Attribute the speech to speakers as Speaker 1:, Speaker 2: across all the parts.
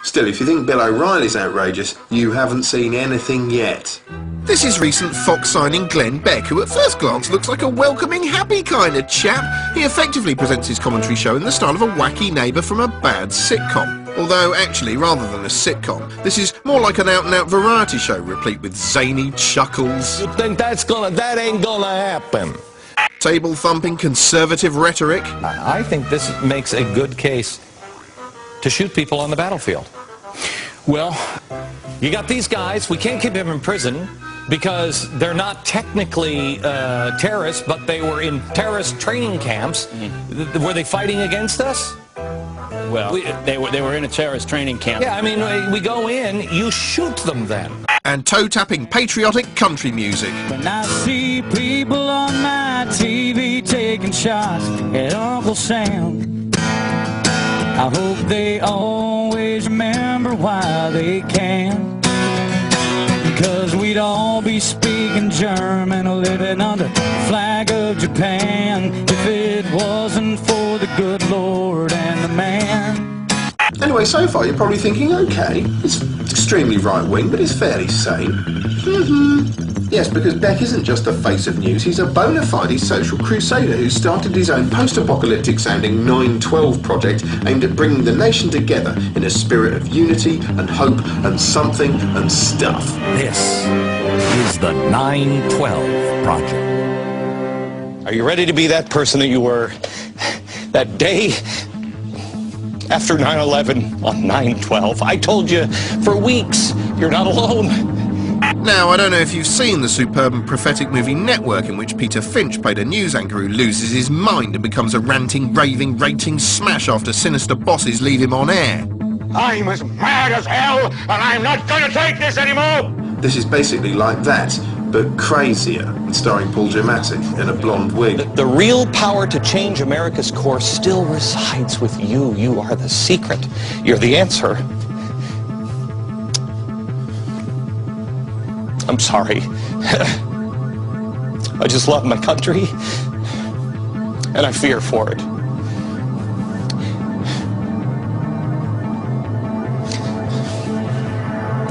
Speaker 1: Still, if you think Bill O'Reilly's outrageous, you haven't seen anything yet.
Speaker 2: This is recent Fox signing Glenn Beck, who at first glance looks like a welcoming, happy kind of chap. He effectively presents his commentary show in the style of a wacky neighbour from a bad sitcom. Although, actually, rather than a sitcom, this is more like an out-and-out variety show, replete with zany chuckles.
Speaker 3: You think that ain't gonna happen?
Speaker 2: Table-thumping conservative rhetoric.
Speaker 3: I think this makes a good case to shoot people on the battlefield. Well, you got these guys, we can't keep them in prison because they're not technically terrorists, but they were in terrorist training camps. Were they fighting against us?
Speaker 4: Well, they were in a terrorist training camp.
Speaker 3: Yeah, I mean, we go in, you shoot them then.
Speaker 2: And toe-tapping patriotic country music.
Speaker 5: When I see people on my TV taking shots at Uncle Sam, I hope they always remember why they can. Because we'd all be speaking German or living under the flag of Japan if it wasn't for the good Lord and the man.
Speaker 1: Anyway, so far you're probably thinking, okay, it's extremely right-wing, but it's fairly sane. Yes, because Beck isn't just the face of news, he's a bona fide social crusader who started his own post-apocalyptic sounding 9/12 project aimed at bringing the nation together in a spirit of unity and hope and something and stuff.
Speaker 3: This is the 9/12 Project. Are you ready to be that person that you were that day after 9/11 on 9/12? I told you for weeks, you're not alone.
Speaker 2: Now, I don't know if you've seen the superb and prophetic movie Network, in which Peter Finch played a news anchor who loses his mind and becomes a ranting, raving, rating smash after sinister bosses leave him on air.
Speaker 6: I'm as mad as hell, and I'm not gonna take this anymore!
Speaker 1: This is basically like that, but crazier, and starring Paul Giamatti in a blonde wig.
Speaker 3: The real power to change America's course still resides with you. You are the secret. You're the answer. I'm sorry. I just love my country, and I fear for it.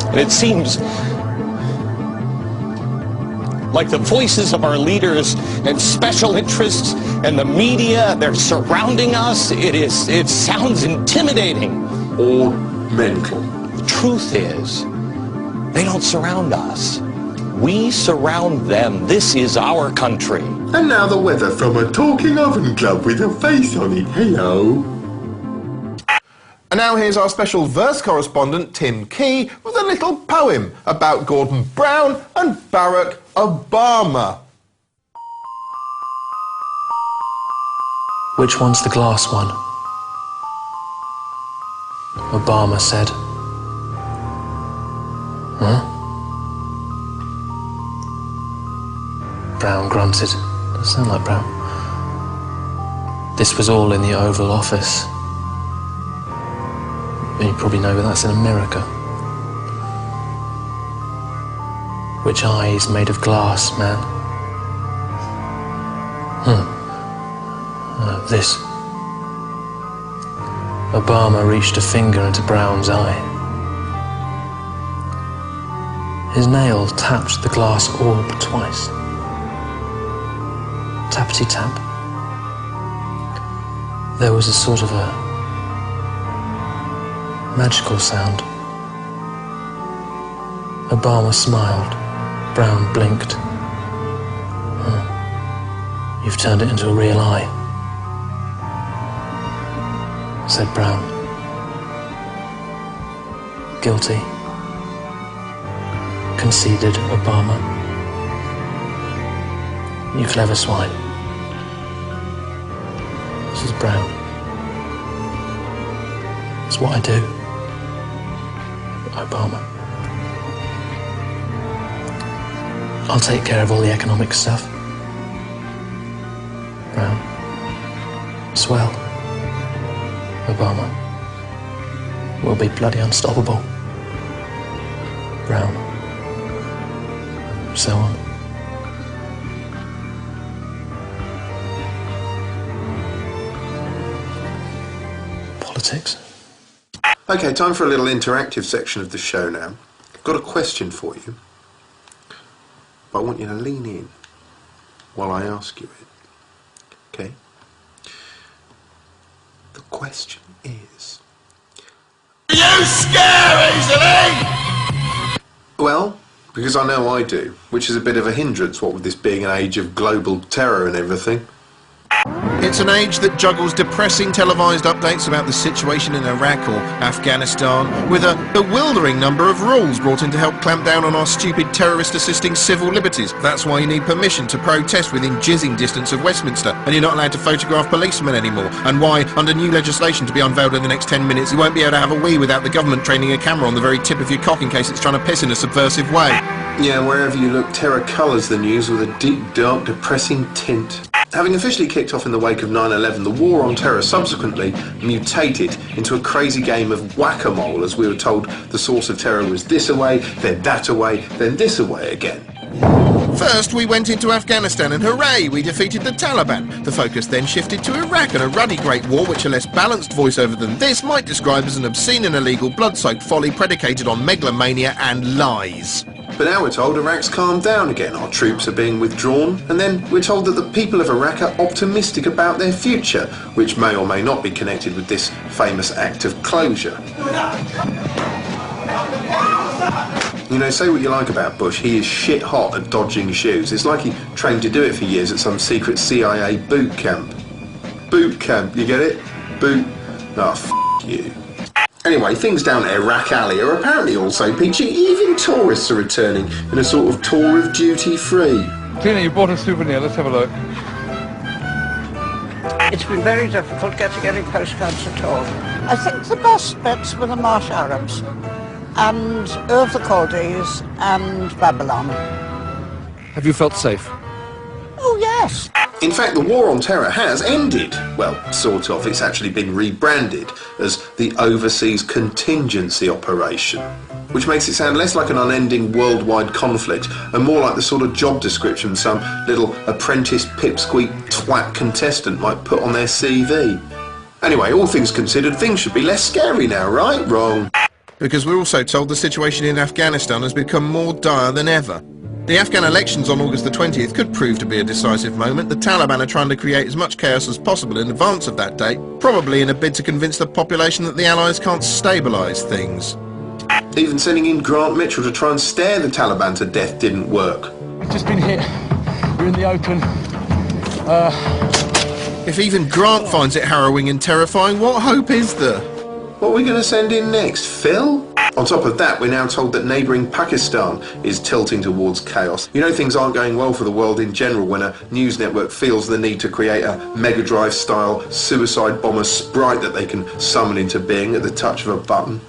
Speaker 3: And it seems like the voices of our leaders and special interests and the media, they're surrounding us. It sounds intimidating.
Speaker 1: Or mental.
Speaker 3: The truth is, they don't surround us. We surround them. This is our country.
Speaker 1: And now the weather from a talking oven club with a face on it. Hello.
Speaker 2: And now here's our special verse correspondent, Tim Key, with a little poem about Gordon Brown and Barack Obama.
Speaker 7: Which one's the glass one? Obama said. Huh? Brown grunted. Doesn't sound like Brown. This was all in the Oval Office. You probably know that's in America. Which eye is made of glass, man? This. Obama reached a finger into Brown's eye. His nail tapped the glass orb twice. Tappity-tap. There was a sort of a magical sound. Obama smiled. Brown blinked. You've turned it into a real eye, said Brown. Guilty, conceded Obama. You clever swine. This is Brown. It's what I do. Obama. I'll take care of all the economic stuff. Brown. Swell. Obama. We'll be bloody unstoppable. Brown. So on. Politics.
Speaker 1: Okay, time for a little interactive section of the show now. I've got a question for you, but I want you to lean in while I ask you it. Okay? The question is...
Speaker 2: Do you scare easily?
Speaker 1: Well, because I know I do, which is a bit of a hindrance, what with this being an age of global terror and everything.
Speaker 2: It's an age that juggles depressing televised updates about the situation in Iraq or Afghanistan with a bewildering number of rules brought in to help clamp down on our stupid terrorist-assisting civil liberties. That's why you need permission to protest within jizzing distance of Westminster, and you're not allowed to photograph policemen anymore, and why, under new legislation to be unveiled in the next 10 minutes, you won't be able to have a wee without the government training a camera on the very tip of your cock in case it's trying to piss in a subversive way.
Speaker 1: Yeah, wherever you look, terror colours the news with a deep, dark, depressing tint. Having officially kicked off in the wake of 9/11, the war on terror subsequently mutated into a crazy game of whack-a-mole as we were told the source of terror was this away, then that away, then this away again.
Speaker 2: First, we went into Afghanistan and hooray, we defeated the Taliban. The focus then shifted to Iraq and a ruddy Great War which a less balanced voiceover than this might describe as an obscene and illegal blood-soaked folly predicated on megalomania and lies.
Speaker 1: But now we're told Iraq's calmed down again, our troops are being withdrawn, and then we're told that the people of Iraq are optimistic about their future, which may or may not be connected with this famous act of closure. You know, say what you like about Bush, he is shit hot at dodging shoes. It's like he trained to do it for years at some secret CIA boot camp. Boot camp, you get it? Boot... Oh, f*** you. Anyway, things down at Iraq Alley are apparently also peachy. Even tourists are returning in a sort of tour of duty-free.
Speaker 8: Tina, you bought a souvenir. Let's have a look.
Speaker 9: It's been very difficult getting any postcards at all. I think the best bits were the Marsh Arabs and Ur of the Chaldees and Babylon.
Speaker 8: Have you felt safe?
Speaker 9: Oh, yes.
Speaker 1: In fact, the war on terror has ended. Well, sort of. It's actually been rebranded as the Overseas Contingency Operation, which makes it sound less like an unending worldwide conflict and more like the sort of job description some little apprentice pipsqueak twat contestant might put on their CV. Anyway, all things considered, things should be less scary now, right? Wrong.
Speaker 2: Because we're also told the situation in Afghanistan has become more dire than ever. The Afghan elections on August the 20th could prove to be a decisive moment. The Taliban are trying to create as much chaos as possible in advance of that date, probably in a bid to convince the population that the Allies can't stabilise things.
Speaker 1: Even sending in Grant Mitchell to try and stare the Taliban to death didn't work.
Speaker 8: We've just been hit. We're in the open.
Speaker 2: If even Grant finds it harrowing and terrifying, what hope is there?
Speaker 1: What are we going to send in next, Phil? On top of that, we're now told that neighbouring Pakistan is tilting towards chaos. You know, things aren't going well for the world in general when a news network feels the need to create a Mega Drive-style suicide bomber sprite that they can summon into being at the touch of a button.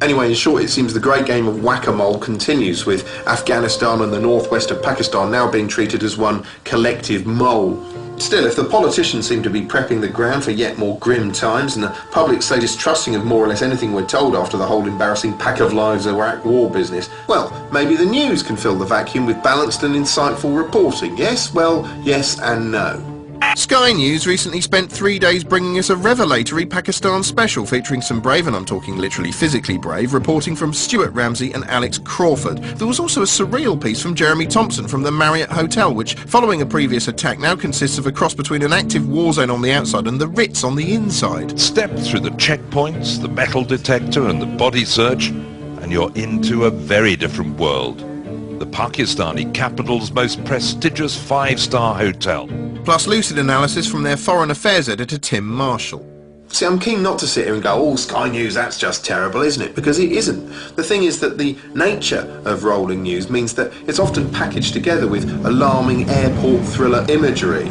Speaker 1: Anyway, in short, it seems the great game of whack-a-mole continues, with Afghanistan and the northwest of Pakistan now being treated as one collective mole. Still, if the politicians seem to be prepping the ground for yet more grim times and the public stay distrusting of more or less anything we're told after the whole embarrassing Pack of Lives Iraq war business, well, maybe the news can fill the vacuum with balanced and insightful reporting. Yes? Well, yes and no.
Speaker 2: Sky News recently spent 3 days bringing us a revelatory Pakistan special featuring some brave, and I'm talking literally physically brave, reporting from Stuart Ramsey and Alex Crawford. There was also a surreal piece from Jeremy Thompson from the Marriott Hotel, which, following a previous attack, now consists of a cross between an active war zone on the outside and the Ritz on the inside.
Speaker 10: Step through the checkpoints, the metal detector and the body search, and you're into a very different world. The Pakistani capital's most prestigious 5-star hotel.
Speaker 2: Plus lucid analysis from their foreign affairs editor Tim Marshall.
Speaker 1: See, I'm keen not to sit here and go, oh, Sky News, that's just terrible, isn't it? Because it isn't. The thing is that the nature of rolling news means that it's often packaged together with alarming airport thriller imagery.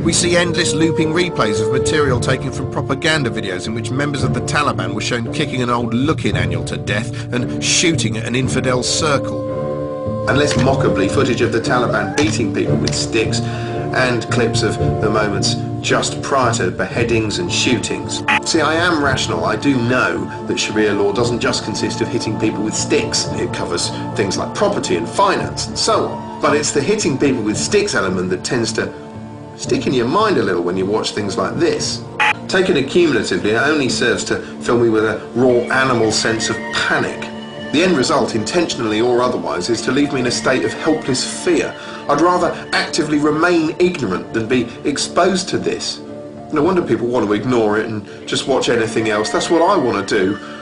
Speaker 2: We see endless looping replays of material taken from propaganda videos in which members of the Taliban were shown kicking an old look-in annual to death and shooting at an infidel circle.
Speaker 1: And less mockably, footage of the Taliban beating people with sticks and clips of the moments just prior to beheadings and shootings. See, I am rational. I do know that Sharia law doesn't just consist of hitting people with sticks. It covers things like property and finance and so on. But it's the hitting people with sticks element that tends to stick in your mind a little when you watch things like this. Taken accumulatively, it only serves to fill me with a raw animal sense of panic. The end result, intentionally or otherwise, is to leave me in a state of helpless fear. I'd rather actively remain ignorant than be exposed to this. No wonder people want to ignore it and just watch anything else. That's what I want to do.